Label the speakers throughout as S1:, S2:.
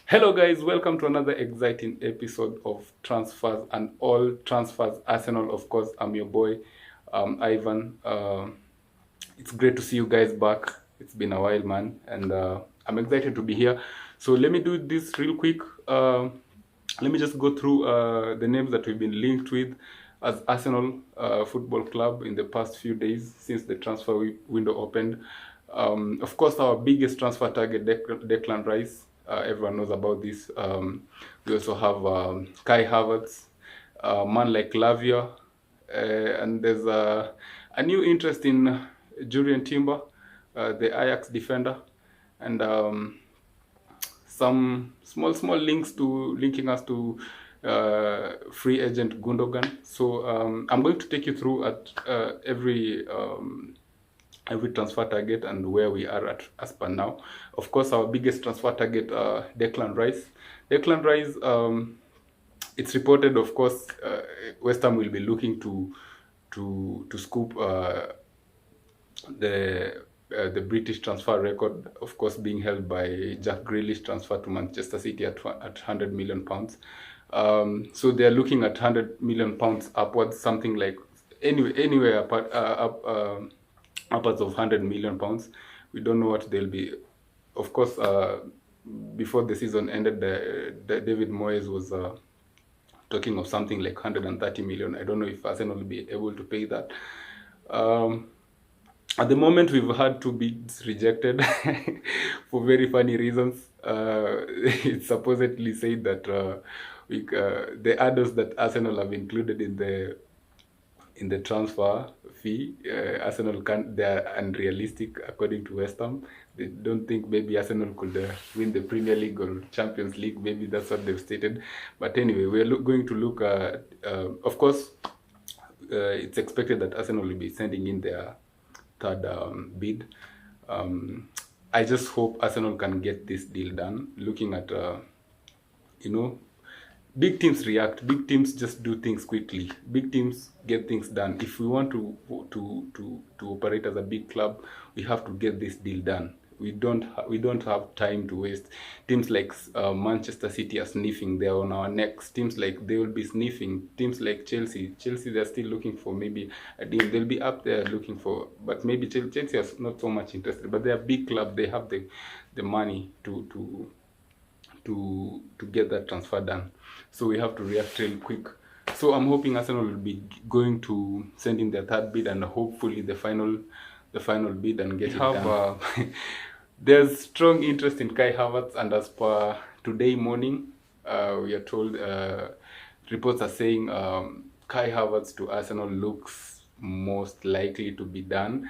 S1: Hello, guys. Welcome to another exciting episode of Transfers and All Transfers Arsenal. Of course, I'm your boy, Ivan. It's great to see you guys back. It's been a while, man, and I'm excited to be here. So let me do this real quick. Let me just go through the names that we've been linked with as Arsenal Football Club in the past few days since the transfer window opened. Of course, our biggest transfer target, Declan Rice. Everyone knows about this. We also have Kai Havertz, a man like Lavia, and there's a new interest in Julian Timber, the Ajax defender, and some small links to linking us to free agent Gundogan. So I'm going to take you through at every transfer target and where we are at as per now. Of course, our biggest transfer target, Declan Rice. Declan Rice, it's reported, of course, West Ham will be looking to scoop the British transfer record, of course, being held by Jack Grealish transfer to Manchester City at £100 million. So they're looking at £100 million upwards, something like anywhere upwards of £100 million. We don't know what they'll be. Of course, before the season ended, the David Moyes was talking of something like 130 million. I don't know if Arsenal will be able to pay that. At the moment, we've had two bids rejected for very funny reasons. It's supposedly said that the others that Arsenal have included in the transfer fee, Arsenal they are unrealistic according to West Ham. They don't think maybe Arsenal could win the Premier League or Champions League. Maybe that's what they've stated. But anyway, we're going to look at, of course, it's expected that Arsenal will be sending in their third bid. I just hope Arsenal can get this deal done. Looking at, you know, big teams react. Big teams just do things quickly. Big teams get things done. If we want to operate as a big club, we have to get this deal done. We don't have time to waste. Teams like Manchester City are sniffing. They're on our necks. Teams like they will be sniffing. Teams like Chelsea, they're still looking for maybe a deal. They'll be up there looking for, but maybe Chelsea is not so much interested. But they're a big club. They have the money to get that transfer done. So we have to react real quick. So I'm hoping Arsenal will be going to send in their third bid and hopefully the final bid and get it done. There's strong interest in Kai Havertz, and as per today morning, we are told reports are saying Kai Havertz to Arsenal looks most likely to be done.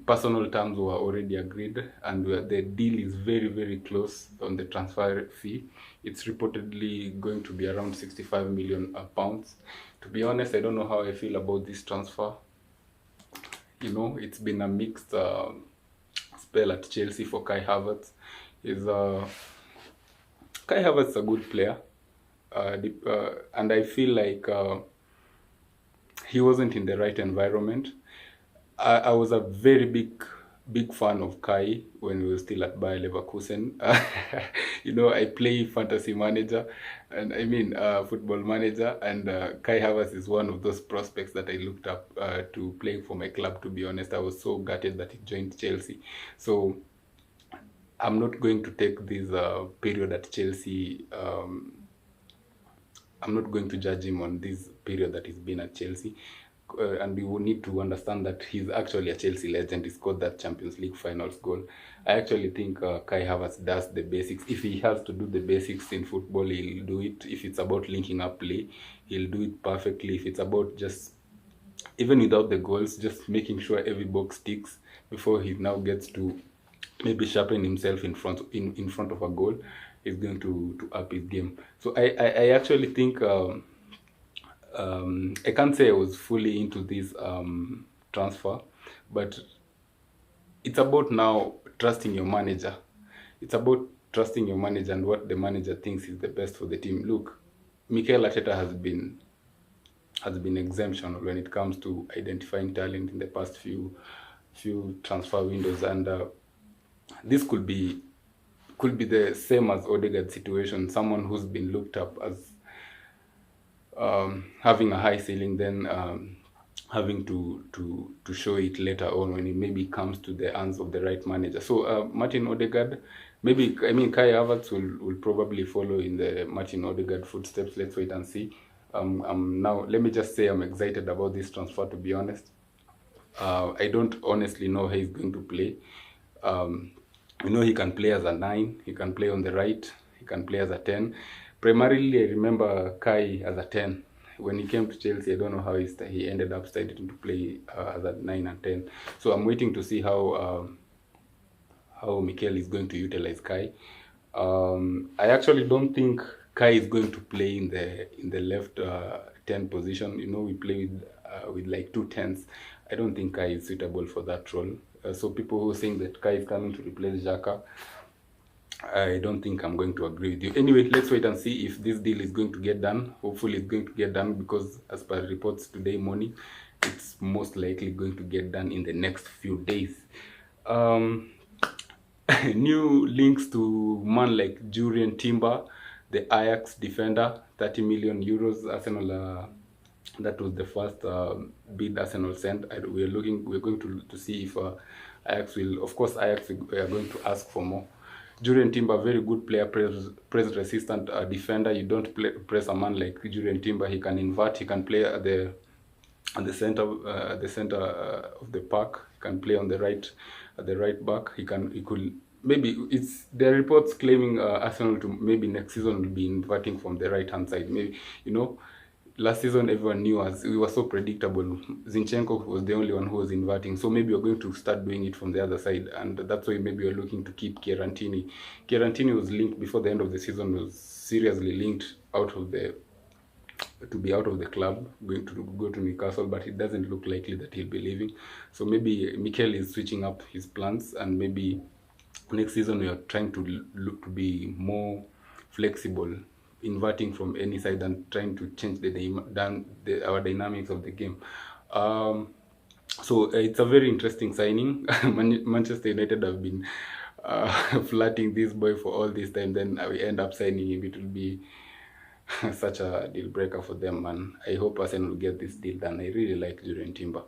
S1: Personal terms were already agreed, and the deal is very close on the transfer fee. It's reportedly going to be around £65 million. To be honest, I don't know how I feel about this transfer. You know, it's been a mixed spell at Chelsea for Kai Havertz. Kai Havertz is a good player, and I feel like he wasn't in the right environment. I was a very big fan of Kai when we were still at Bayer Leverkusen. You know, I play fantasy manager, and I mean football manager, and Kai Havertz is one of those prospects that I looked up to playing for my club. To be honest, I was so gutted that he joined Chelsea. So I'm not going to take this period at Chelsea. I'm not going to judge him on this period that he's been at Chelsea. And we will need to understand that he's actually a Chelsea legend. He scored that Champions League finals goal. I actually think Kai Havertz does the basics. If he has to do the basics in football, he'll do it. If it's about linking up play, he'll do it perfectly. If it's about just, even without the goals, just making sure every box ticks before he now gets to maybe sharpen himself in front of a goal, he's going to up his game. So I actually think I can't say I was fully into this transfer, but it's about now trusting your manager. It's about trusting your manager and what the manager thinks is the best for the team. Look, Mikel Arteta has been exemptional when it comes to identifying talent in the past few transfer windows, and this could could be the same as Odegaard's situation, someone who's been looked up as having a high ceiling, then having to show it later on when it maybe comes to the hands of the right manager. So Martin Odegaard, maybe, I mean, Kai Havertz will probably follow in the Martin Odegaard footsteps. Let's wait and see. Now, let me just say I'm excited about this transfer, to be honest. I don't honestly know how he's going to play. You know, he can play as a 9, he can play on the right, he can play as a 10. Primarily, I remember Kai as a 10. When he came to Chelsea, I don't know how he ended up starting to play as a 9 and 10. So I'm waiting to see how Mikel is going to utilize Kai. I actually don't think Kai is going to play in the left 10 position. You know, we play with like 2 10s. I don't think Kai is suitable for that role. So people who think that Kai is coming to replace Xhaka, I don't think I'm going to agree with you. Anyway, let's wait and see if this deal is going to get done. Hopefully it's going to get done, because as per reports today morning, it's most likely going to get done in the next few days. New links to man like Jurrien Timber, the Ajax defender, 30 million euros. Arsenal, that was the first bid Arsenal sent. We're going to see if Ajax will, of course, Ajax are going to ask for more. Jurrien Timber, very good player, press resistant defender. You don't press a man like Jurrien Timber. He can invert. He can play at the center of the park. He can play on the right, at the right back. He could maybe, it's there are reports claiming Arsenal to maybe next season will be inverting from the right hand side. Maybe, you know, last season everyone knew us, we were so predictable. Zinchenko was the only one who was inverting, so maybe we're going to start doing it from the other side, and that's why maybe we're looking to keep Kierantini. Kierantini was linked before the end of the season, was seriously linked to be out of the club, going to go to Newcastle, but it doesn't look likely that he'll be leaving. So maybe Mikel is switching up his plans, and maybe next season we are trying to look to be more flexible, inverting from any side and trying to change our dynamics of the game. So it's a very interesting signing. Manchester United have been flirting this boy for all this time, then we end up signing him. It will be such a deal breaker for them, and I hope Arsenal will get this deal done. I really like Jurrien Timber.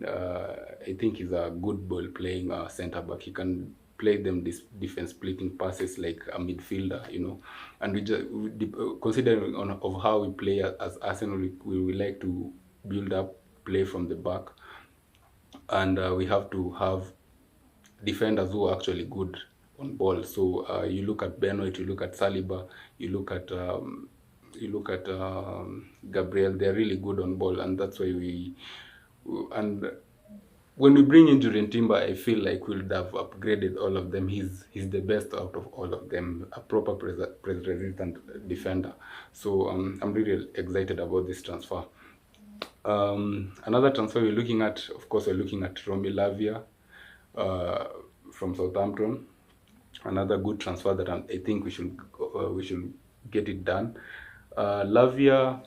S1: I think he's a good ball playing centre back. He can play them this defense splitting passes like a midfielder, you know. And considering of how we play as Arsenal, we like to build up play from the back, and we have to have defenders who are actually good on ball. So you look at Benoit, you look at Saliba, you look at Gabriel. They're really good on ball, and that's why when we bring in Jurrien Timber, I feel like we would have upgraded all of them. He's the best out of all of them, a proper press-resistant defender. So I'm really excited about this transfer. Another transfer we're looking at, of course, we're looking at Lavia from Southampton. Another good transfer that I think we should get it done. Lavia,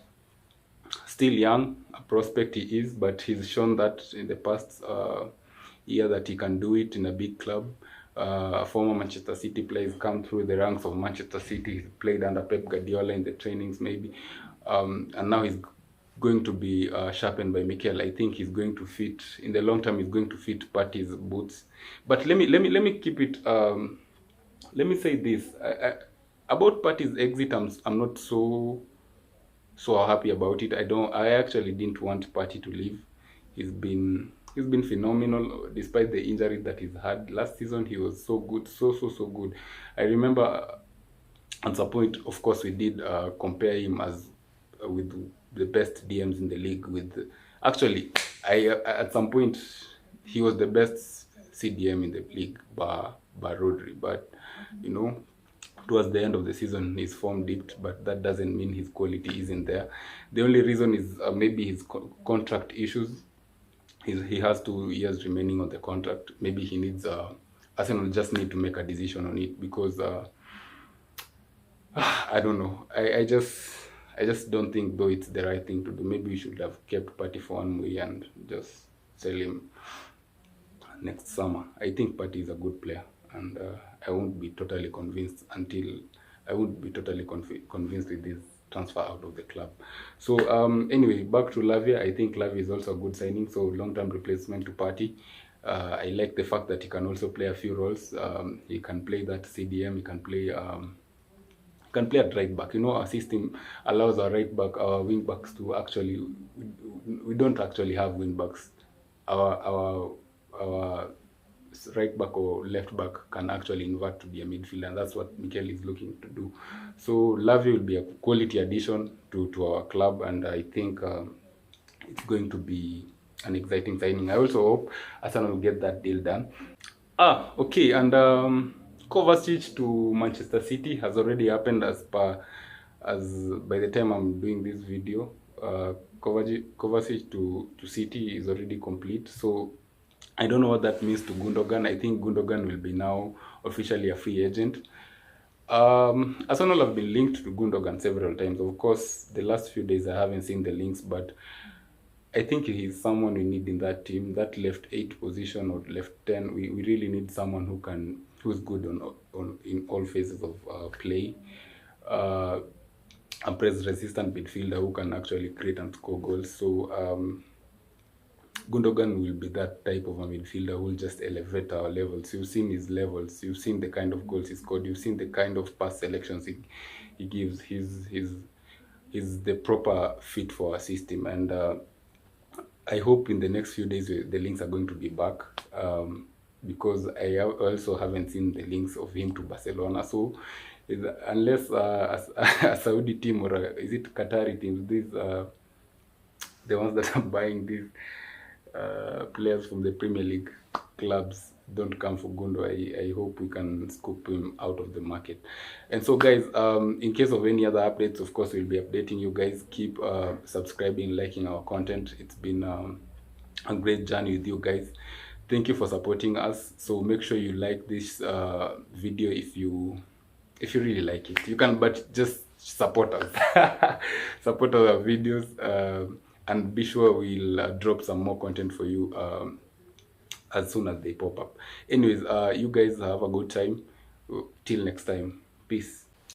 S1: still young, a prospect he is, but he's shown that in the past year that he can do it in a big club. Former Manchester City players come through the ranks of Manchester City. He's played under Pep Guardiola in the trainings maybe, and now he's going to be sharpened by Mikel. I think he's going to fit in the long term. He's going to fit Partey's boots. But let me keep it. Let me say this about Partey's exit. I'm not so happy about it. I actually didn't want Partey to leave. He's been phenomenal despite the injuries that he's had. Last season he was so good, so good. I remember at some point, of course, we did compare him as with the best DMs in the league. At some point he was the best CDM in the league by Rodri, but you know, towards the end of the season his form dipped, but that doesn't mean his quality isn't there. The only reason is maybe his contract issues. He has 2 years remaining on the contract. Maybe he needs Arsenal just need to make a decision on it, because I don't know. I just don't think though it's the right thing to do. Maybe we should have kept Partey for 1 more year and just sell him next summer. I think Partey is a good player, and I won't be totally convinced until I won't be totally convinced with this transfer out of the club. So anyway, back to Lavia. I think Lavia is also a good signing. So long-term replacement to Party. I like the fact that he can also play a few roles. He can play that CDM. He can play at right back. You know, our system allows our right back, our wing backs to actually. We don't actually have wing backs. Our right back or left back can actually invert to be a midfielder, and that's what Mikel is looking to do. So Lavia will be a quality addition to our club, and I think it's going to be an exciting signing. I also hope Arsenal will get that deal done. Okay, and Kovacic to Manchester City has already happened as by the time I'm doing this video. Kovacic to City is already complete. So I don't know what that means to Gundogan. I think Gundogan will be now officially a free agent. Arsenal have been linked to Gundogan several times. Of course, the last few days I haven't seen the links, but I think he's someone we need in that team, that left 8 position or left 10. We really need someone who's good on in all phases of play. A press-resistant midfielder who can actually create and score goals. So Gundogan will be that type of a midfielder who will just elevate our levels. You've seen his levels. You've seen the kind of goals he scored. You've seen the kind of pass selections he gives. He's the proper fit for our system. And I hope in the next few days the links are going to be back, because I also haven't seen the links of him to Barcelona. So unless a Saudi team or is it Qatari teams, these the ones that are buying these players from the Premier League clubs don't come for Gundo, I hope we can scoop him out of the market. And so guys, in case of any other updates, of course we'll be updating you guys. Keep subscribing, liking our content. It's been a great journey with you guys. Thank you for supporting us. So make sure you like this video if you really like it. You can, but just support us. Support our videos, and be sure we'll drop some more content for you as soon as they pop up. Anyways, you guys have a good time. Till next time. Peace.